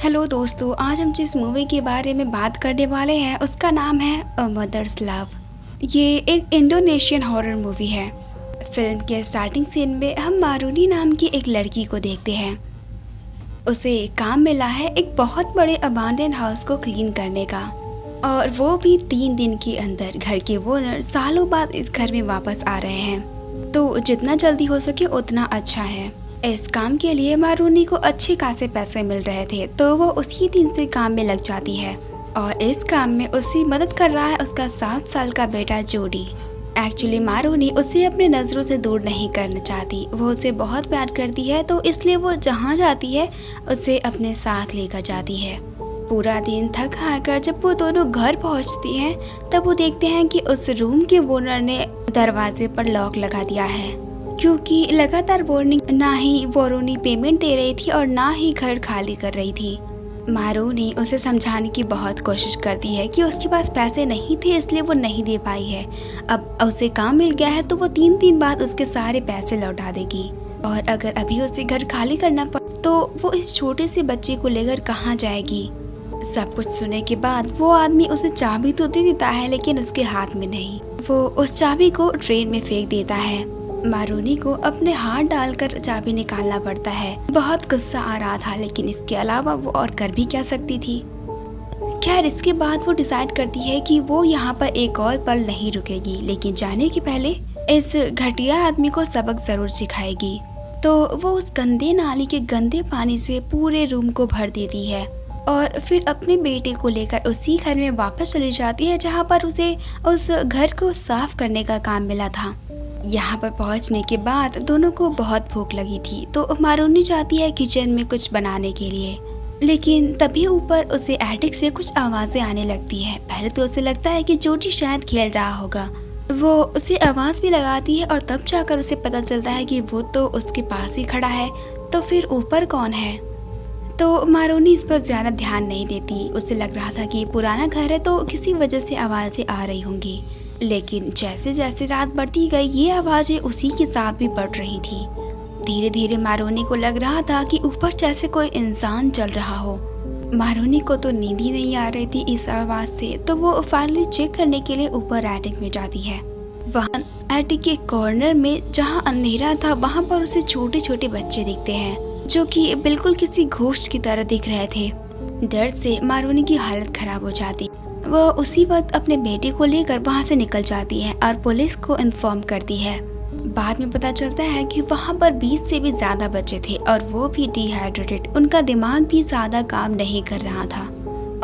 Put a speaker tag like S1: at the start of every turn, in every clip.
S1: Hello दोस्तों, आज हम जिस मूवी के बारे में बात करने वाले हैं उसका नाम है अ मदर्स लव। ये एक इंडोनेशियन हॉरर मूवी है। फिल्म के स्टार्टिंग सीन में हम मारूनी नाम की एक लड़की को देखते हैं। उसे काम मिला है एक बहुत बड़े अबांडन हाउस को क्लीन करने का, और वो भी 3 दिन के अंदर। घर के ओनर सालों बाद इस घर में वापस आ रहे हैं, तो जितना जल्दी हो सके उतना अच्छा है। इस काम के लिए मारूनी को अच्छे खासे पैसे मिल रहे थे, तो वो उसी दिन से काम में लग जाती है। और इस काम में उसकी मदद कर रहा है उसका 7 साल का बेटा जोडी। एक्चुअली मारूनी उसे अपने नज़रों से दूर नहीं करना चाहती। वो उसे बहुत प्यार करती है, तो इसलिए वो जहाँ जाती है उसे अपने साथ लेकर जाती है। पूरा दिन थक हार कर जब वो दोनों घर पहुँचती हैं, तब वो देखते हैं कि उस रूम के ओनर ने दरवाजे पर लॉक लगा दिया है, क्योंकि लगातार वार्निंग ना ही वारूनी पेमेंट दे रही थी और ना ही घर खाली कर रही थी। मारूनी उसे समझाने की बहुत कोशिश करती है कि उसके पास पैसे नहीं थे, इसलिए वो नहीं दे पाई है। अब उसे काम मिल गया है, तो वो 3 दिन बाद उसके सारे पैसे लौटा देगी। और अगर अभी उसे घर खाली करना पड़े तो वो इस छोटे से बच्चे को लेकर कहाँ जाएगी। सब कुछ सुनने के बाद वो आदमी उसे चाबी तो दे देता है, लेकिन उसके हाथ में नहीं। वो उस चाबी को ट्रेन में फेंक देता है। मारूनी को अपने हाथ डालकर चाबी निकालना पड़ता है। बहुत गुस्सा आ रहा था, लेकिन इसके अलावा वो और कर भी क्या सकती थी। खैर, इसके बाद वो डिसाइड करती है कि वो यहाँ पर एक और पल नहीं रुकेगी, लेकिन जाने के पहले इस घटिया आदमी को सबक जरूर सिखाएगी। तो वो उस गंदे नाली के गंदे पानी से पूरे रूम को भर देती है और फिर अपने बेटे को लेकर उसी घर में वापस चली जाती है, जहाँ पर उसे उस घर को साफ करने का काम मिला था। यहाँ पर पहुँचने के बाद दोनों को बहुत भूख लगी थी, तो मारूनी जाती है किचन में कुछ बनाने के लिए। लेकिन तभी ऊपर उसे एटिक से कुछ आवाज़ें आने लगती है। पहले तो उसे लगता है कि जोडी शायद खेल रहा होगा। वो उसे आवाज़ भी लगाती है और तब जाकर उसे पता चलता है कि वो तो उसके पास ही खड़ा है। तो फिर ऊपर कौन है? तो मारूनी इस पर ज़्यादा ध्यान नहीं देती। उसे लग रहा था कि पुराना घर है, तो किसी वजह से आवाज़ें आ रही होंगी। लेकिन जैसे जैसे रात बढ़ती गई, ये आवाज़ें उसी के साथ भी बढ़ रही थी। धीरे धीरे मारूनी को लग रहा था कि ऊपर जैसे कोई इंसान चल रहा हो। मारूनी को तो नींद ही नहीं आ रही थी इस आवाज़ से, तो वो फाइनली चेक करने के लिए ऊपर एटिक में जाती है। वहाँ एटिक के कॉर्नर में जहाँ अंधेरा था, वहाँ पर उसे छोटे छोटे बच्चे दिखते हैं, जो कि बिल्कुल किसी घोस्ट की तरह दिख रहे थे। डर से मारूनी की हालत खराब हो जाती। वो उसी वक्त अपने बेटे को लेकर वहाँ से निकल जाती है और पुलिस को इन्फॉर्म करती है। बाद में पता चलता है कि वहाँ पर 20 से भी ज़्यादा बच्चे थे और वो भी डिहाइड्रेटेड। उनका दिमाग भी ज़्यादा काम नहीं कर रहा था,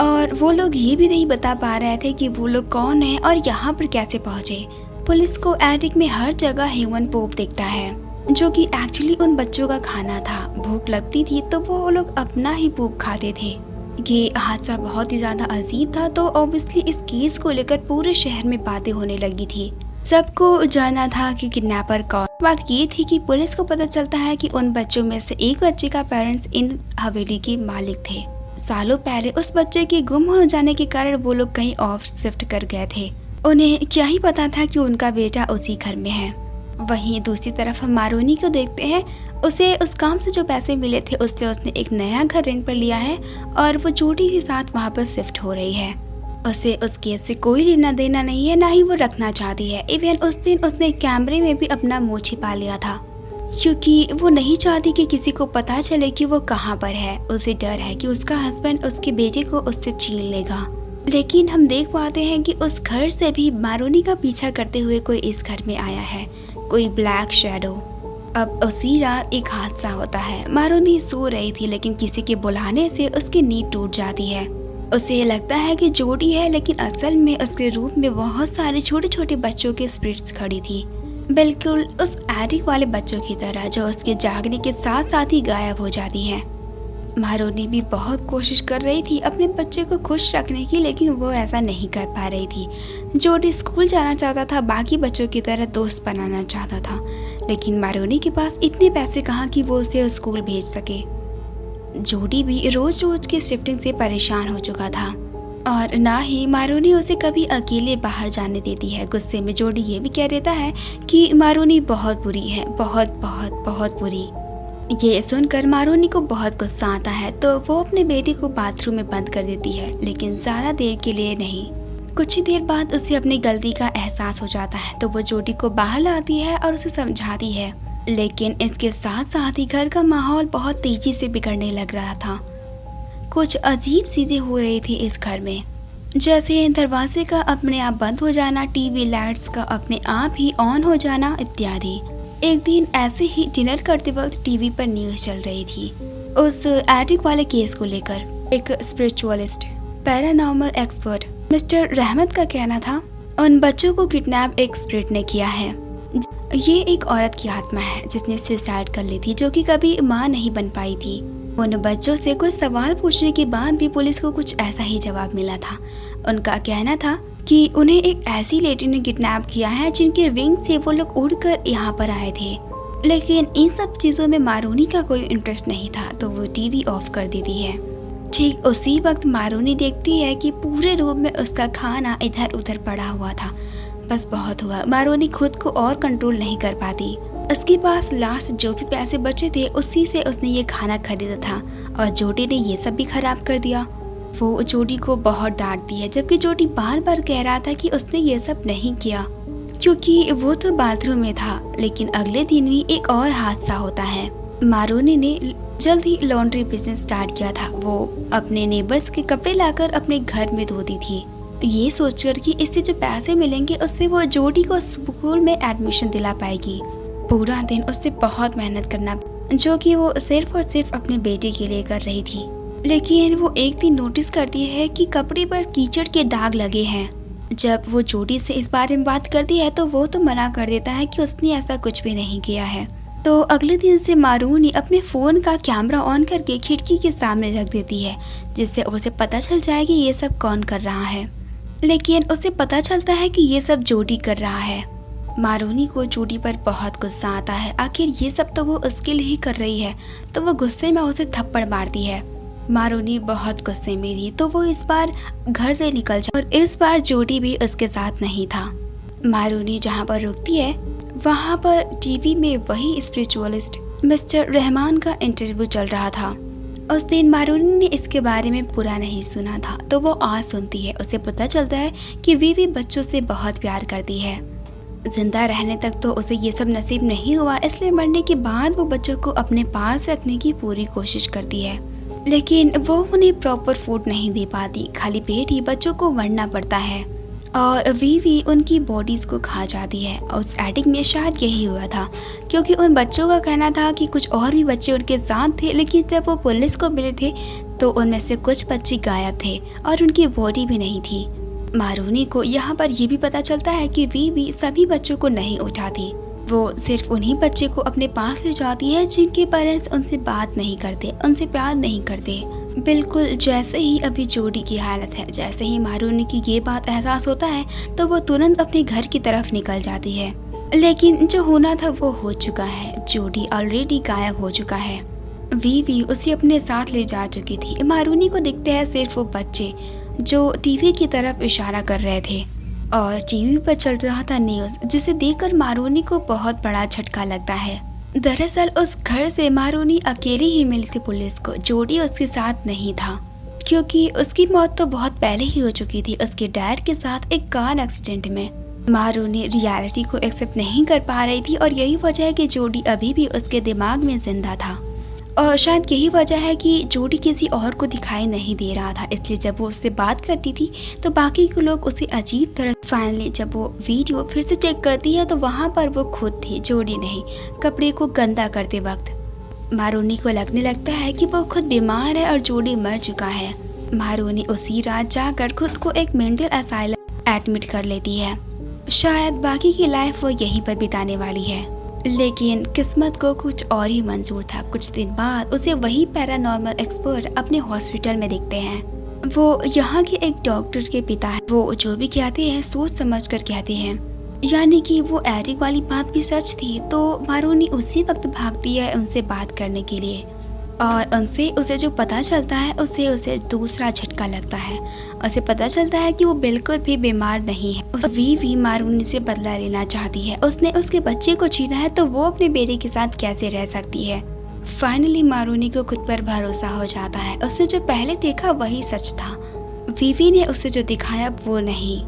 S1: और वो लोग ये भी नहीं बता पा रहे थे कि वो लोग कौन है और यहाँ पर कैसे पहुँचे। पुलिस को एटिक में हर जगह ह्यूमन पोप दिखता है, जो कि एक्चुअली उन बच्चों का खाना था। भूख लगती थी तो वो लोग अपना ही पोप खाते थे। ये हादसा बहुत ही ज़्यादा अजीब था, तो ऑब्वियसली इस केस को लेकर पूरे शहर में बातें होने लगी थी। सबको जानना था कि किडनैपर कौन। बात ये थी कि पुलिस को पता चलता है कि उन बच्चों में से एक बच्चे का पेरेंट्स इन हवेली के मालिक थे। सालों पहले उस बच्चे के गुम हो जाने के कारण वो लोग कहीं और शिफ्ट कर गए थे। उन्हें क्या ही पता था कि उनका बेटा उसी घर में है। वहीं दूसरी तरफ हम मारूनी को देखते हैं। उसे उस काम से जो पैसे मिले थे, उससे उसने एक नया घर रेंट पर लिया है और वो जोडी के साथ वहाँ पर शिफ्ट हो रही है। उसे उस केस से कोई लेना देना नहीं है, ना ही वो रखना चाहती है। इवन उस दिन उसने कैमरे में भी अपना मुँह छिपा लिया था, क्योंकि वो नहीं चाहती कि किसी को पता चले कि वो कहाँ पर है। उसे डर है कि उसका हस्बैंड उसके बेटे को उससे छीन लेगा। लेकिन हम देख पाते हैं कि उस घर से भी मारूनी का पीछा करते हुए कोई इस घर में आया है, कोई ब्लैक शैडो। अब उसी रात एक हादसा होता है। मारूनी सो रही थी, लेकिन किसी के बुलाने से उसकी नींद टूट जाती है। उसे लगता है कि जोडी है, लेकिन असल में उसके रूम में बहुत सारे छोटे छोटे बच्चों के स्पिरिट्स खड़ी थी, बिल्कुल उस एटिक वाले बच्चों की तरह, जो उसके जागने के साथ साथ ही गायब हो जाती हैं। मारूनी भी बहुत कोशिश कर रही थी अपने बच्चे को खुश रखने की, लेकिन वो ऐसा नहीं कर पा रही थी। जोडी स्कूल जाना चाहता था, बाकी बच्चों की तरह दोस्त बनाना चाहता था, लेकिन मारूनी के पास इतने पैसे कहाँ कि वो उसे स्कूल भेज सके। जोडी भी रोज रोज की शिफ्टिंग से परेशान हो चुका था, और ना ही मारूनी उसे कभी अकेले बाहर जाने देती है। गुस्से में जोडी ये भी कह देता है कि मारूनी बहुत बुरी है, बहुत बहुत बहुत बुरी। ये सुनकर मारूनी को बहुत गुस्सा आता है, तो वो अपने बेटे को बाथरूम में बंद कर देती है, लेकिन ज़्यादा देर के लिए नहीं। कुछ ही देर बाद उसे अपनी गलती का एहसास हो जाता है, तो वो जोडी को बाहर लाती है और उसे समझाती है। लेकिन इसके साथ साथ ही घर का माहौल बहुत तेजी से बिगड़ने लग रहा था। कुछ अजीब चीजें हो रही थी इस घर में, जैसे दरवाजे का अपने आप बंद हो जाना, टीवी लाइट्स का अपने आप ही ऑन हो जाना इत्यादि। एक दिन ऐसे ही डिनर करते वक्त टीवी पर न्यूज चल रही थी उस एटिक वाले केस को लेकर। एक स्पिरिचुअलिस्ट पैरानॉर्मल एक्सपर्ट मिस्टर रहमत का कहना था उन बच्चों को किडनैप एक स्पिरिट ने किया है। ये एक औरत की आत्मा है जिसने सुसाइड कर ली थी, जो कि कभी मां नहीं बन पाई थी। उन बच्चों से कुछ सवाल पूछने के बाद भी पुलिस को कुछ ऐसा ही जवाब मिला था। उनका कहना था कि उन्हें एक ऐसी लेडी ने किडनैप किया है जिनके विंग से वो लोग उड़कर यहाँ पर आए थे। लेकिन इन सब चीजों में मारूनी का कोई इंटरेस्ट नहीं था, तो वो टीवी ऑफ कर देती है। ठीक उसी वक्त मारूनी देखती है कि पूरे रूम में उसका खाना इधर उधर पड़ा हुआ था। बस बहुत हुआ, मारूनी खुद को और कंट्रोल नहीं कर पाती। उसके पास लास्ट जो भी पैसे बचे थे उसी से उसने ये खाना खरीदा था और जोडी ने ये सब भी खराब कर दिया। वो जोडी को बहुत डांटती है, जबकि जोडी बार बार कह रहा था कि उसने ये सब नहीं किया क्योंकि वो तो बाथरूम में था। लेकिन अगले दिन भी एक और हादसा होता है। मारूनी ने जल्द ही लॉन्ड्री बिजनेस स्टार्ट किया था। वो अपने नेबर्स के कपड़े लाकर अपने घर में धोती थी, ये सोचकर कि इससे जो पैसे मिलेंगे उससे वो जोडी को स्कूल में एडमिशन दिला पाएगी। पूरा दिन उससे बहुत मेहनत करना, जो कि वो सिर्फ और सिर्फ अपने बेटे के लिए कर रही थी। लेकिन वो एक दिन नोटिस करती है कि कपड़े पर कीचड़ के दाग लगे हैं। जब वो जोडी से इस बारे में बात करती है तो वो तो मना कर देता है कि उसने ऐसा कुछ भी नहीं किया है। तो अगले दिन से मारूनी अपने फ़ोन का कैमरा ऑन करके खिड़की के सामने रख देती है, जिससे उसे पता चल जाए कि ये सब कौन कर रहा है। लेकिन उसे पता चलता है कि ये सब जोडी कर रहा है। मारूनी को जोडी पर बहुत गुस्सा आता है, आखिर ये सब तो वो उसके लिए ही कर रही है, तो वो गुस्से में उसे थप्पड़ मारती है। मारूनी बहुत गुस्से में थी, तो वो इस बार घर से निकल जाए और इस बार जोडी भी उसके साथ नहीं था। मारूनी जहाँ पर रुकती है वहाँ पर टीवी में वही स्पिरिचुअलिस्ट मिस्टर रहमान का इंटरव्यू चल रहा था। उस दिन मारूनी ने इसके बारे में पूरा नहीं सुना था, तो वो आज सुनती है। उसे पता चलता है कि वीवी बच्चों से बहुत प्यार करती है। जिंदा रहने तक तो उसे ये सब नसीब नहीं हुआ, इसलिए मरने के बाद वो बच्चों को अपने पास रखने की पूरी कोशिश करती है। लेकिन वो उन्हें प्रॉपर फूड नहीं दे पाती, खाली पेट ही बच्चों को मरना पड़ता है और वीवी उनकी बॉडीज को खा जाती है। और उस एटिक में शायद यही हुआ था, क्योंकि उन बच्चों का कहना था कि कुछ और भी बच्चे उनके साथ थे, लेकिन जब वो पुलिस को मिले थे तो उनमें से कुछ बच्चे गायब थे और उनकी बॉडी भी नहीं थी। मारूनी को यहाँ पर यह भी पता चलता है कि वीवी सभी बच्चों को नहीं उठाती, वो सिर्फ उन्हीं बच्चे को अपने पास ले जाती है जिनके पेरेंट्स उनसे बात नहीं करते, उनसे प्यार नहीं करते। बिल्कुल जैसे ही अभी जोडी की हालत है। जैसे ही मारूनी की ये बात एहसास होता है तो वो तुरंत अपने घर की तरफ निकल जाती है। लेकिन जो होना था वो हो चुका है, जोडी ऑलरेडी गायब हो चुका है। वीवी उसे अपने साथ ले जा चुकी थी। मारूनी को दिखते हैं सिर्फ वो बच्चे जो टीवी की तरफ इशारा कर रहे थे और टीवी पर चल रहा था न्यूज़, जिसे देखकर मारूनी को बहुत बड़ा झटका लगता है। दरअसल उस घर से मारूनी अकेली ही मिली थी पुलिस को। जोडी उसके साथ नहीं था, क्योंकि उसकी मौत तो बहुत पहले ही हो चुकी थी उसके डैड के साथ एक कार एक्सीडेंट में। मारूनी रियलिटी को एक्सेप्ट नहीं कर पा रही थी और यही वजह है कि जोडी अभी भी उसके दिमाग में जिंदा था। और शायद यही वजह है कि जोडी किसी और को दिखाई नहीं दे रहा था, इसलिए जब वो उससे बात करती थी तो बाकी के लोग उसे अजीब तरह। फाइनली जब वो वीडियो फिर से चेक करती है तो वहाँ पर वो खुद थी, जोडी नहीं, कपड़े को गंदा करते वक्त। मारूनी को लगने लगता है कि वो खुद बीमार है और जोडी मर चुका है। मारूनी उसी रात जाकर खुद को एक मेंटल असाइलम एडमिट कर लेती है। शायद बाकी की लाइफ वो यहीं पर बिताने वाली है, लेकिन किस्मत को कुछ और ही मंजूर था। कुछ दिन बाद उसे वही पैरानॉर्मल एक्सपर्ट अपने हॉस्पिटल में दिखते हैं। वो यहाँ के एक डॉक्टर के पिता है। वो जो भी कहते हैं सोच समझ कर कहते हैं, यानी कि वो एरिक वाली बात भी सच थी। तो मारूनी उसी वक्त भागती है उनसे बात करने के लिए और उनसे उसे जो पता चलता है उसे दूसरा झटका लगता है। उसे पता चलता है कि वो बिल्कुल भी बीमार नहीं है। वीवी मारूनी से बदला लेना चाहती है। उसने उसके बच्चे को छीना है तो वो अपने बेटे के साथ कैसे रह सकती है। फाइनली मारूनी को खुद पर भरोसा हो जाता है। उसने जो पहले देखा वही सच था। वीवी ने उसे जो दिखाया वो नहीं।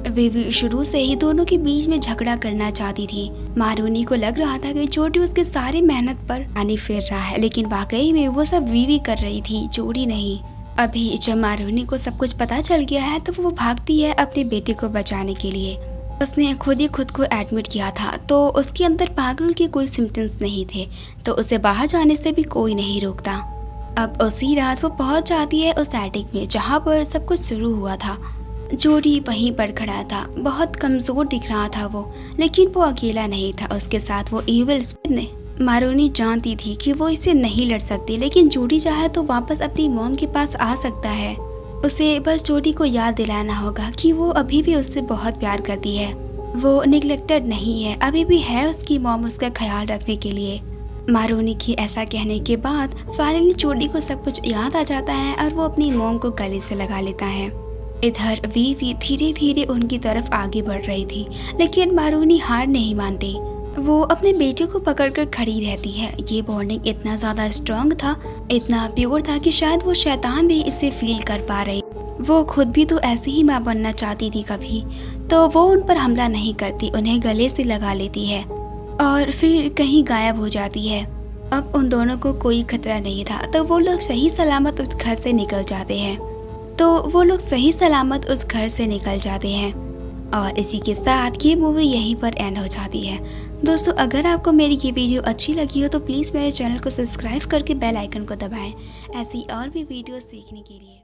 S1: वीवी शुरू से ही दोनों के बीच में झगड़ा करना चाहती थी। मारूनी को लग रहा था कि जोडी उसके सारी मेहनत पर पानी फेर रहा है, लेकिन वाकई में वो सब वीवी कर रही थी, जोडी नहीं। अभी जब मारूनी को सब कुछ पता चल गया है तो वो भागती है अपने बेटे को बचाने के लिए। उसने खुद ही खुद को एडमिट किया था, तो उसके अंदर पागल के कोई सिम्टम्स नहीं थे, तो उसे बाहर जाने से भी कोई नहीं रोकता। अब उसी रात वो पहुंच जाती है उस एटिक में जहां पर सब कुछ शुरू हुआ था। जोडी वहीं पर खड़ा था, बहुत कमज़ोर दिख रहा था वो, लेकिन वो अकेला नहीं था, उसके साथ वो इविल स्पिरिट ने। मारूनी जानती थी कि वो इसे नहीं लड़ सकती, लेकिन जोडी चाहे तो वापस अपनी मॉम के पास आ सकता है। उसे बस जोडी को याद दिलाना होगा कि वो अभी भी उससे बहुत प्यार करती है, वो निगलेक्टेड नहीं है, अभी भी है उसकी मॉम उसका ख्याल रखने के लिए। मारूनी की ऐसा कहने के बाद फाइनली जोडी को सब कुछ याद आ जाता है और वो अपनी मॉम को गले से लगा लेता है। इधर वीवी धीरे धीरे उनकी तरफ आगे बढ़ रही थी, लेकिन मारूनी हार नहीं मानती। वो अपने बेटे को पकड़कर खड़ी रहती है। ये बॉन्डिंग इतना ज़्यादा स्ट्रॉन्ग था, इतना प्योर था कि शायद वो शैतान भी इसे फील कर पा रही। वो खुद भी तो ऐसे ही माँ बनना चाहती थी कभी, तो वो उन पर हमला नहीं करती, उन्हें गले से लगा लेती है और फिर कहीं गायब हो जाती है। अब उन दोनों को कोई खतरा नहीं था, तो वो लोग सही सलामत उस घर से निकल जाते हैं। और इसी के साथ ये मूवी यहीं पर एंड हो जाती है। दोस्तों, अगर आपको मेरी ये वीडियो अच्छी लगी हो तो प्लीज़ मेरे चैनल को सब्सक्राइब करके बेल आइकन को दबाएं ऐसी और भी वीडियोस देखने के लिए।